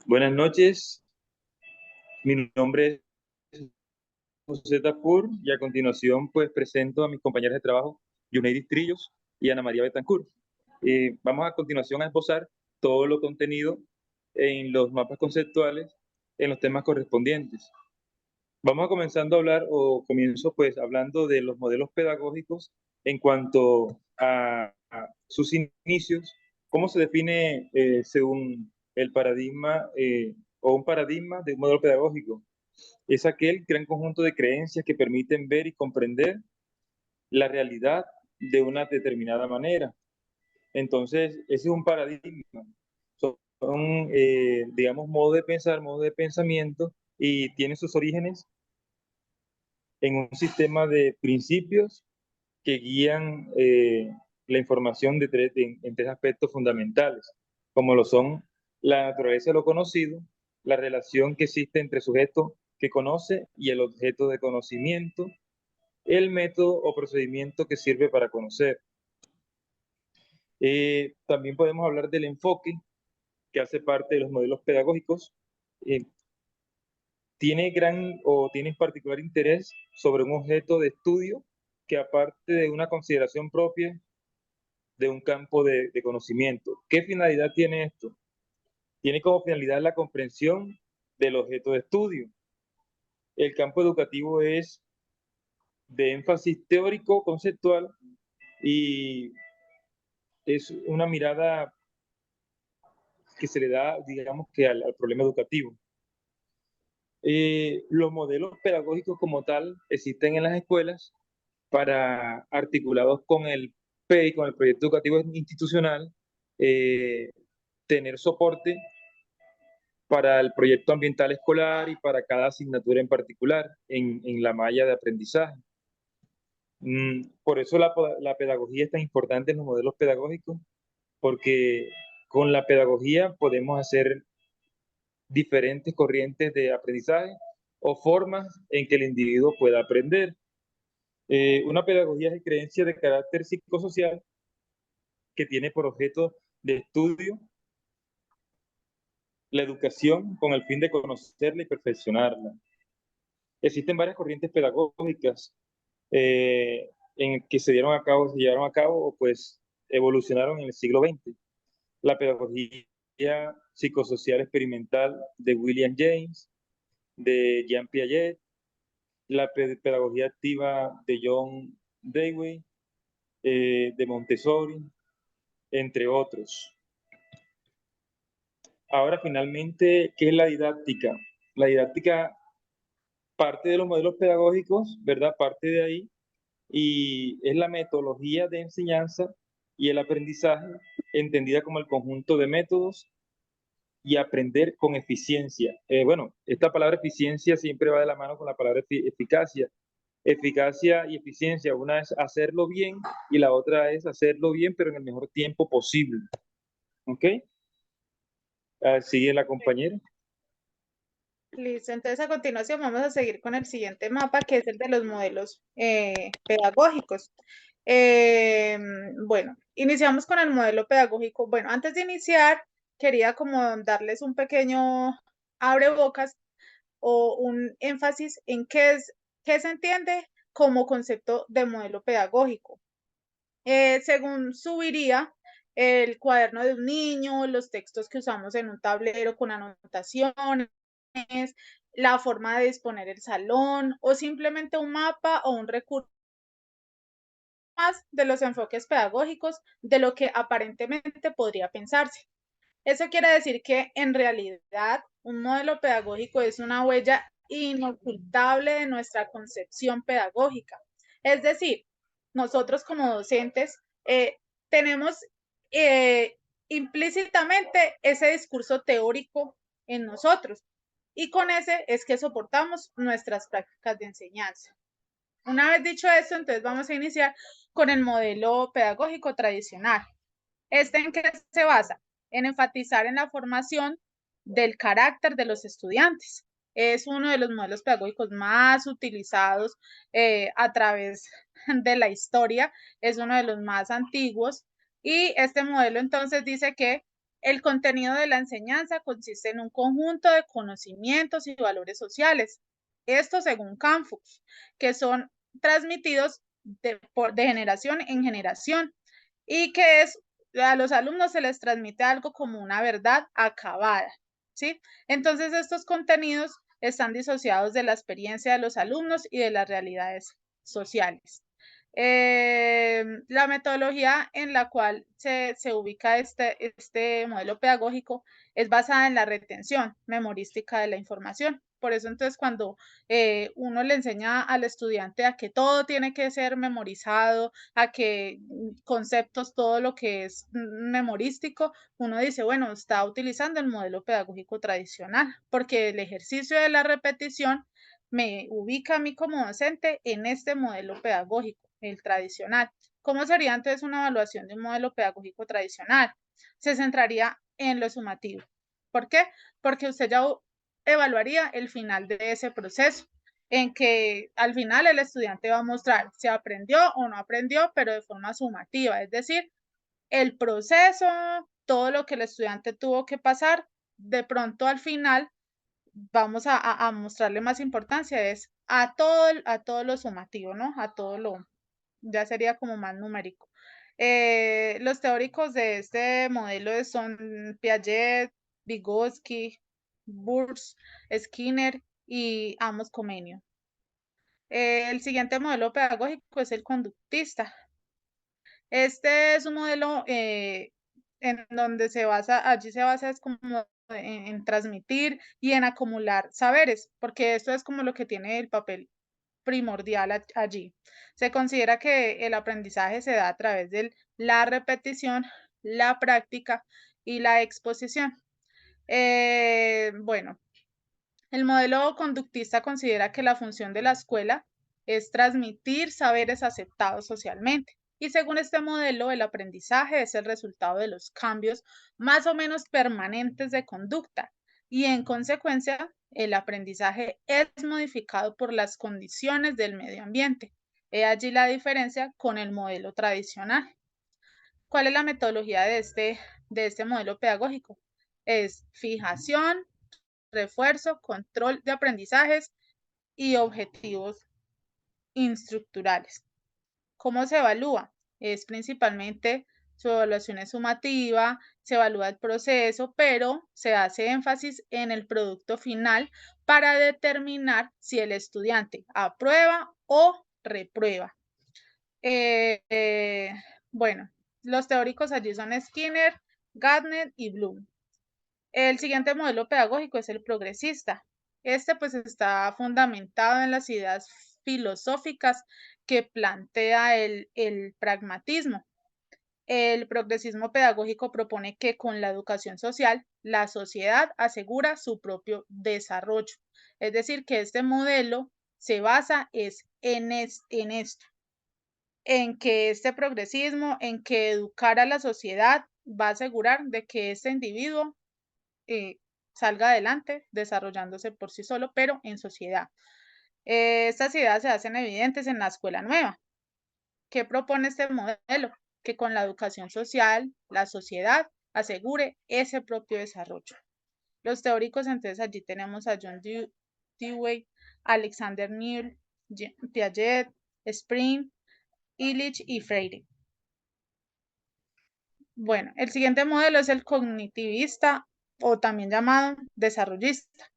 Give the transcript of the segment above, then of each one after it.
Buenas noches, mi nombre es José Tapur y a continuación pues presento a mis compañeras de trabajo, Yuneidis Trillos y Ana María Betancourt. Vamos a continuación a esbozar todo lo contenido en los mapas conceptuales en los temas correspondientes. Vamos a comenzando a hablar o comienzo pues hablando de los modelos pedagógicos en cuanto a sus inicios, cómo se define según el paradigma o un paradigma de un modelo pedagógico. Es aquel gran conjunto de creencias que permiten ver y comprender la realidad de una determinada manera. Entonces, ese es un paradigma. Son, digamos, modos de pensar, modos de pensamiento y tiene sus orígenes en un sistema de principios que guían la información en tres aspectos fundamentales, como lo son la naturaleza de lo conocido, la relación que existe entre sujeto que conoce y el objeto de conocimiento, el método o procedimiento que sirve para conocer. También podemos hablar del enfoque que hace parte de los modelos pedagógicos. Eh, tiene particular interés sobre un objeto de estudio que aparte de una consideración propia de un campo de conocimiento. ¿Qué finalidad tiene esto? Tiene como finalidad la comprensión del objeto de estudio. El campo educativo es de énfasis teórico, conceptual y es una mirada que se le da, digamos, que al problema educativo. Los modelos pedagógicos como tal existen en las escuelas para articulados con el PEI, con el proyecto educativo institucional, eh, tener soporte para el proyecto ambiental escolar y para cada asignatura en particular en la malla de aprendizaje. Por eso la pedagogía es tan importante en los modelos pedagógicos, porque con la pedagogía podemos hacer diferentes corrientes de aprendizaje o formas en que el individuo pueda aprender. Una pedagogía de creencia de carácter psicosocial que tiene por objeto de estudio la educación con el fin de conocerla y perfeccionarla. Existen varias corrientes pedagógicas en que se llevaron a cabo o pues evolucionaron en el siglo XX. La pedagogía psicosocial experimental de William James, de Jean Piaget, la pedagogía activa de John Dewey, de Montessori, entre otros. Ahora, finalmente, ¿qué es la didáctica? La didáctica parte de los modelos pedagógicos, ¿verdad? Parte de ahí, y es la metodología de enseñanza y el aprendizaje entendida como el conjunto de métodos y aprender con eficiencia. Bueno, esta palabra eficiencia siempre va de la mano con la palabra eficacia. Eficacia y eficiencia, una es hacerlo bien y la otra es hacerlo bien, pero en el mejor tiempo posible. ¿Ok? Sigue la compañera. Listo, entonces a continuación vamos a seguir con el siguiente mapa, que es el de los modelos pedagógicos. Bueno, iniciamos con el modelo pedagógico. Bueno, antes de iniciar, quería como darles un pequeño abrebocas o un énfasis en qué se entiende como concepto de modelo pedagógico. Según subiría el cuaderno de un niño, los textos que usamos en un tablero con anotaciones, la forma de disponer el salón o simplemente un mapa o un recurso más de los enfoques pedagógicos de lo que aparentemente podría pensarse. Eso quiere decir que en realidad un modelo pedagógico es una huella inocultable de nuestra concepción pedagógica. Es decir, nosotros como docentes tenemos eh, implícitamente ese discurso teórico en nosotros y con ese es que soportamos nuestras prácticas de enseñanza. Una vez dicho esto, entonces vamos a iniciar con el modelo pedagógico tradicional. ¿En qué se basa? En enfatizar en la formación del carácter de los estudiantes. Es uno de los modelos pedagógicos más utilizados a través de la historia, es uno de los más antiguos Y este modelo entonces dice que el contenido de la enseñanza consiste en un conjunto de conocimientos y valores sociales. Esto según Campus, que son transmitidos de generación en generación y que a los alumnos se les transmite algo como una verdad acabada, ¿sí? Entonces estos contenidos están disociados de la experiencia de los alumnos y de las realidades sociales. La metodología en la cual se ubica este modelo pedagógico es basada en la retención memorística de la información. Por eso entonces cuando uno le enseña al estudiante a que todo tiene que ser memorizado, a que conceptos, todo lo que es memorístico, uno dice, bueno, está utilizando el modelo pedagógico tradicional, porque el ejercicio de la repetición me ubica a mí como docente en este modelo pedagógico, el tradicional. ¿Cómo sería entonces una evaluación de un modelo pedagógico tradicional? Se centraría en lo sumativo. ¿Por qué? Porque usted ya evaluaría el final de ese proceso, en que al final el estudiante va a mostrar si aprendió o no aprendió, pero de forma sumativa, es decir, el proceso, todo lo que el estudiante tuvo que pasar, de pronto al final vamos a mostrarle más importancia es a todo lo sumativo, ¿no? A todo lo, ya sería como más numérico. Los teóricos de este modelo son Piaget, Vygotsky, Burs, Skinner y Amos Comenius. El siguiente modelo pedagógico es el conductista. Este es un modelo en donde allí se basa es como en transmitir y en acumular saberes, porque esto es como lo que tiene el papel primordial allí. Se considera que el aprendizaje se da a través de la repetición, la práctica y la exposición. Bueno, el modelo conductista considera que la función de la escuela es transmitir saberes aceptados socialmente. Y según este modelo, el aprendizaje es el resultado de los cambios más o menos permanentes de conducta y en consecuencia el aprendizaje es modificado por las condiciones del medio ambiente. He allí la diferencia con el modelo tradicional. ¿Cuál es la metodología de este modelo pedagógico? Es fijación, refuerzo, control de aprendizajes y objetivos instructurales. ¿Cómo se evalúa? Es principalmente su evaluación es sumativa, se evalúa el proceso, pero se hace énfasis en el producto final para determinar si el estudiante aprueba o reprueba. Bueno, los teóricos allí son Skinner, Gardner y Bloom. El siguiente modelo pedagógico es el progresista. Este pues está fundamentado en las ideas filosóficas que plantea el pragmatismo. El progresismo pedagógico propone que con la educación social, la sociedad asegura su propio desarrollo. Es decir, que este modelo se basa en esto, en que este progresismo, en que educar a la sociedad va a asegurar de que este individuo salga adelante desarrollándose por sí solo, pero en sociedad. Estas ideas se hacen evidentes en la escuela nueva. ¿Qué propone este modelo? Que con la educación social, la sociedad asegure ese propio desarrollo. Los teóricos, entonces allí tenemos a John Dewey, Alexander Neal, Piaget, Spring, Illich y Freire. Bueno, el siguiente modelo es el cognitivista o también llamado desarrollista.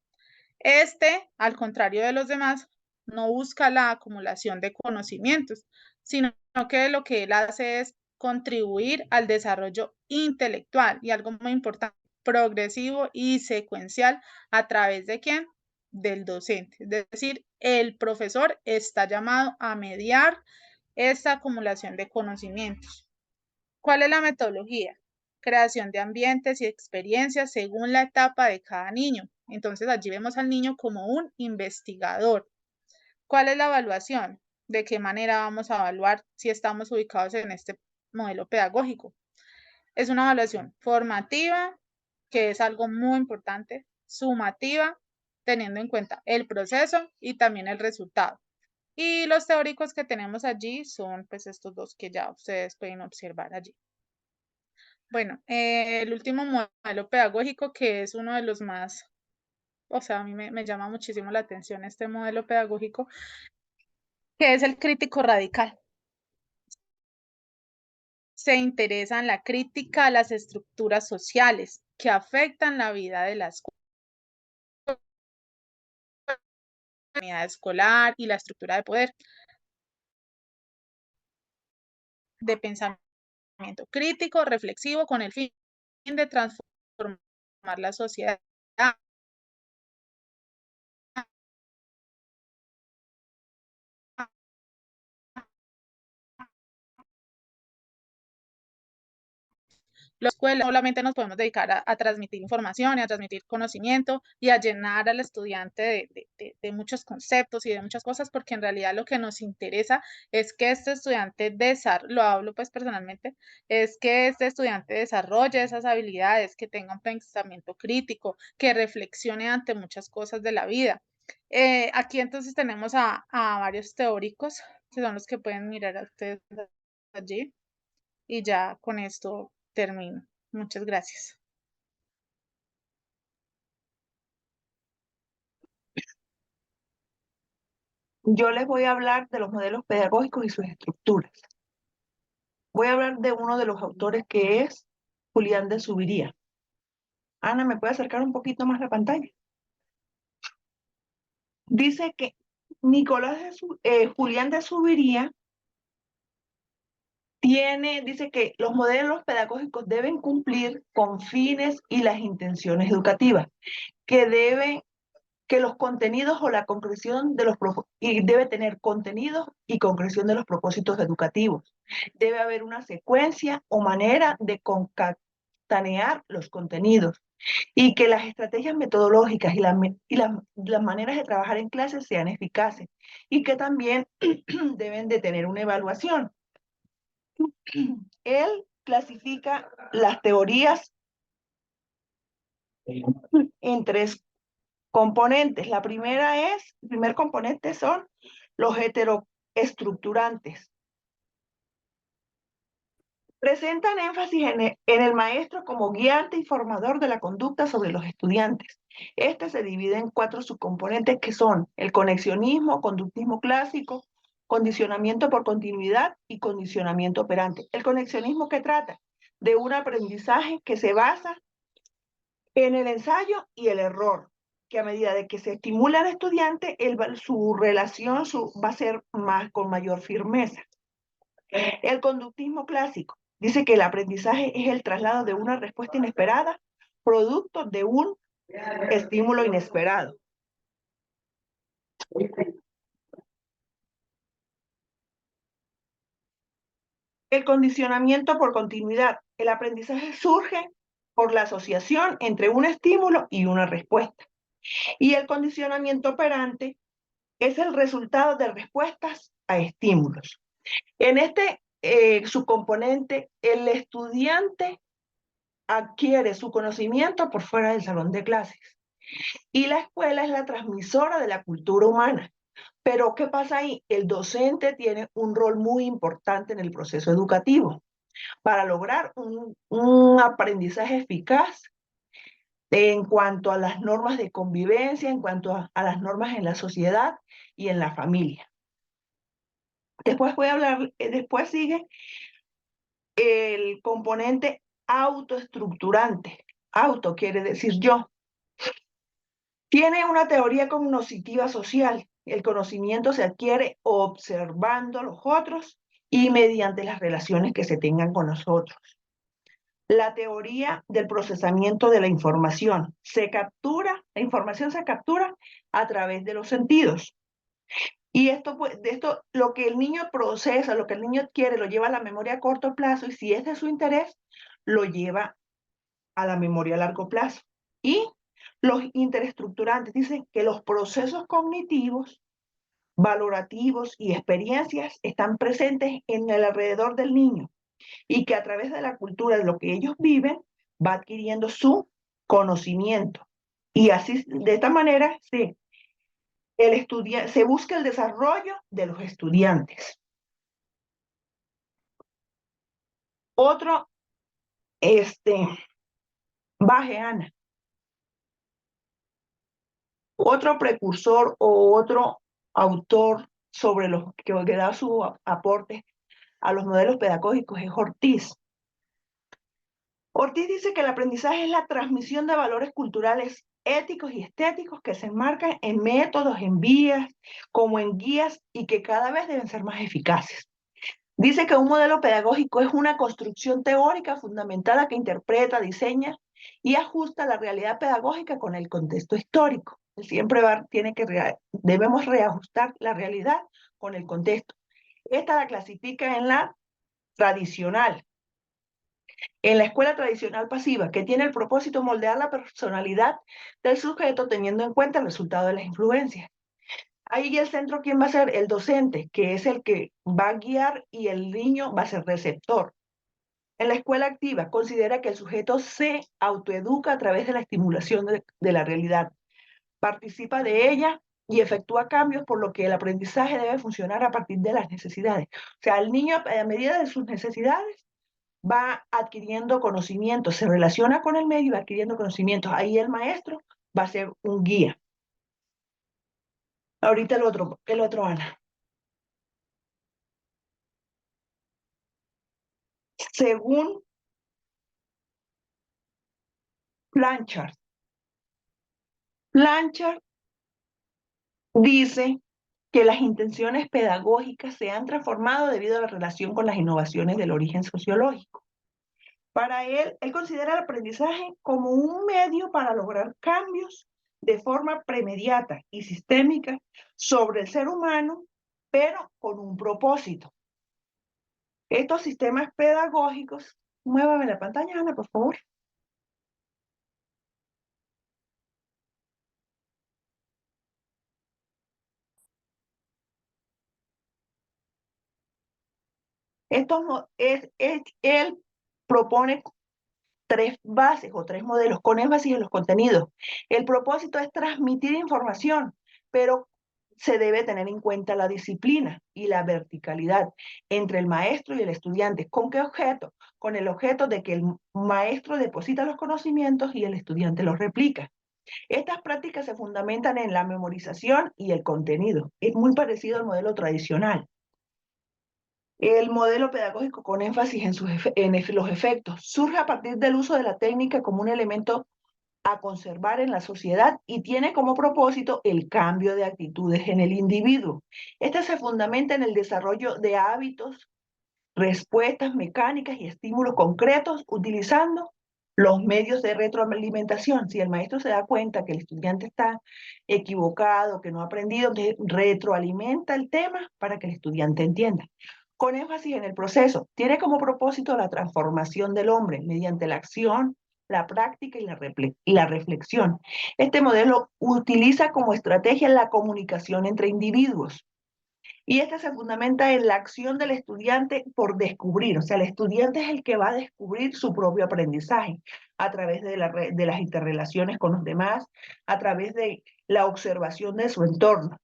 Este, al contrario de los demás, no busca la acumulación de conocimientos, sino que lo que él hace es contribuir al desarrollo intelectual y algo muy importante, progresivo y secuencial a través de quién? Del docente. Es decir, el profesor está llamado a mediar esta acumulación de conocimientos. ¿Cuál es la metodología? Creación de ambientes y experiencias según la etapa de cada niño. Entonces allí vemos al niño como un investigador. ¿Cuál es la evaluación? ¿De qué manera vamos a evaluar si estamos ubicados en este modelo pedagógico? Es una evaluación formativa, que es algo muy importante, sumativa, teniendo en cuenta el proceso y también el resultado. Y los teóricos que tenemos allí son pues estos dos que ya ustedes pueden observar allí. Bueno, el último modelo pedagógico, que es uno de los más, o sea, a mí me llama muchísimo la atención este modelo pedagógico, que es el crítico radical. Se interesa en la crítica a las estructuras sociales que afectan la vida de la comunidad escolar y la estructura de poder, de pensamiento crítico, reflexivo, con el fin de transformar la sociedad. La escuela solamente nos podemos dedicar a transmitir información y a transmitir conocimiento y a llenar al estudiante de muchos conceptos y de muchas cosas, porque en realidad lo que nos interesa es que este estudiante, lo hablo pues personalmente, es que este estudiante desarrolle esas habilidades, que tenga un pensamiento crítico, que reflexione ante muchas cosas de la vida. Aquí entonces tenemos a varios teóricos, que son los que pueden mirar a ustedes allí. Y ya con esto termino. Muchas gracias. Yo les voy a hablar de los modelos pedagógicos y sus estructuras. Voy a hablar de uno de los autores que es Julián de Zuviría. Ana, ¿me puede acercar un poquito más la pantalla? Dice que Julián de Zuviría dice que los modelos pedagógicos deben cumplir con fines y las intenciones educativas, que los contenidos o la concreción de y debe tener contenidos y concreción de los propósitos educativos. Debe haber una secuencia o manera de concatenar los contenidos y que las estrategias metodológicas y las maneras de trabajar en clases sean eficaces y que también deben de tener una evaluación. Él clasifica las teorías en tres componentes. El primer componente son los heteroestructurantes. Presentan énfasis en el maestro como guiante y formador de la conducta sobre los estudiantes. Este se divide en 4 subcomponentes que son el conexionismo, conductismo clásico, condicionamiento por continuidad y condicionamiento operante. El conexionismo, ¿qué trata? De un aprendizaje que se basa en el ensayo y el error, que a medida de que se estimula al estudiante, su relación va a ser con mayor firmeza. El conductismo clásico dice que el aprendizaje es el traslado de una respuesta inesperada, producto de un estímulo inesperado. El condicionamiento por continuidad. El aprendizaje surge por la asociación entre un estímulo y una respuesta. Y el condicionamiento operante es el resultado de respuestas a estímulos. En este subcomponente, el estudiante adquiere su conocimiento por fuera del salón de clases y la escuela es la transmisora de la cultura humana. Pero ¿qué pasa ahí? El docente tiene un rol muy importante en el proceso educativo para lograr un aprendizaje eficaz en cuanto a las normas de convivencia, en cuanto a las normas en la sociedad y en la familia. Después sigue el componente autoestructurante. Auto quiere decir yo. Tiene una teoría cognitiva social. El conocimiento se adquiere observando a los otros y mediante las relaciones que se tengan con nosotros. La teoría del procesamiento de la información. La información se captura a través de los sentidos. Y lo que el niño procesa, lo que el niño adquiere, lo lleva a la memoria a corto plazo y si es de su interés, lo lleva a la memoria a largo plazo. Y los interesestructurantes dicen que los procesos cognitivos, valorativos y experiencias están presentes en el alrededor del niño y que a través de la cultura, de lo que ellos viven, va adquiriendo su conocimiento. Y así, de esta manera, sí, se busca el desarrollo de los estudiantes. Otro Baje, Ana. Otro precursor o otro autor sobre los que da su aporte a los modelos pedagógicos es Ortiz. Ortiz dice que el aprendizaje es la transmisión de valores culturales, éticos y estéticos que se enmarcan en métodos, en vías, como en guías y que cada vez deben ser más eficaces. Dice que un modelo pedagógico es una construcción teórica fundamentada que interpreta, diseña y ajusta la realidad pedagógica con el contexto histórico. Siempre debemos reajustar la realidad con el contexto. Esta la clasifica en la tradicional, en la escuela tradicional pasiva, que tiene el propósito de moldear la personalidad del sujeto teniendo en cuenta el resultado de las influencias. Ahí el centro, ¿quién va a ser? El docente, que es el que va a guiar y el niño va a ser receptor. En la escuela activa, considera que el sujeto se autoeduca a través de la estimulación de la realidad, participa de ella y efectúa cambios, por lo que el aprendizaje debe funcionar a partir de las necesidades. O sea, el niño, a medida de sus necesidades, va adquiriendo conocimientos, se relaciona con el medio y va adquiriendo conocimientos. Ahí el maestro va a ser un guía. Ahorita el otro, Ana. Según Blanchard dice que las intenciones pedagógicas se han transformado debido a la relación con las innovaciones del origen sociológico. Para él considera el aprendizaje como un medio para lograr cambios de forma premediata y sistémica sobre el ser humano, pero con un propósito. Estos sistemas pedagógicos, muévame la pantalla, Ana, por favor. Él propone 3 bases o 3 modelos con énfasis en los contenidos. El propósito es transmitir información, pero se debe tener en cuenta la disciplina y la verticalidad entre el maestro y el estudiante. ¿Con qué objeto? Con el objeto de que el maestro deposita los conocimientos y el estudiante los replica. Estas prácticas se fundamentan en la memorización y el contenido. Es muy parecido al modelo tradicional. El modelo pedagógico con énfasis en los efectos surge a partir del uso de la técnica como un elemento a conservar en la sociedad y tiene como propósito el cambio de actitudes en el individuo. Este se fundamenta en el desarrollo de hábitos, respuestas mecánicas y estímulos concretos utilizando los medios de retroalimentación. Si el maestro se da cuenta que el estudiante está equivocado, que no ha aprendido, retroalimenta el tema para que el estudiante entienda. Con énfasis en el proceso, tiene como propósito la transformación del hombre mediante la acción, la práctica y la reflexión. Este modelo utiliza como estrategia la comunicación entre individuos. Y este se fundamenta en la acción del estudiante por descubrir. O sea, el estudiante es el que va a descubrir su propio aprendizaje a través de las interrelaciones con los demás, a través de la observación de su entorno.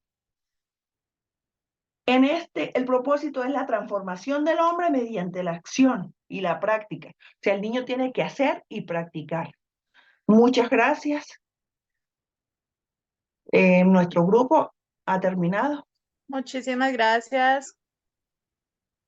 El propósito es la transformación del hombre mediante la acción y la práctica. O sea, el niño tiene que hacer y practicar. Muchas gracias. Nuestro grupo ha terminado. Muchísimas gracias.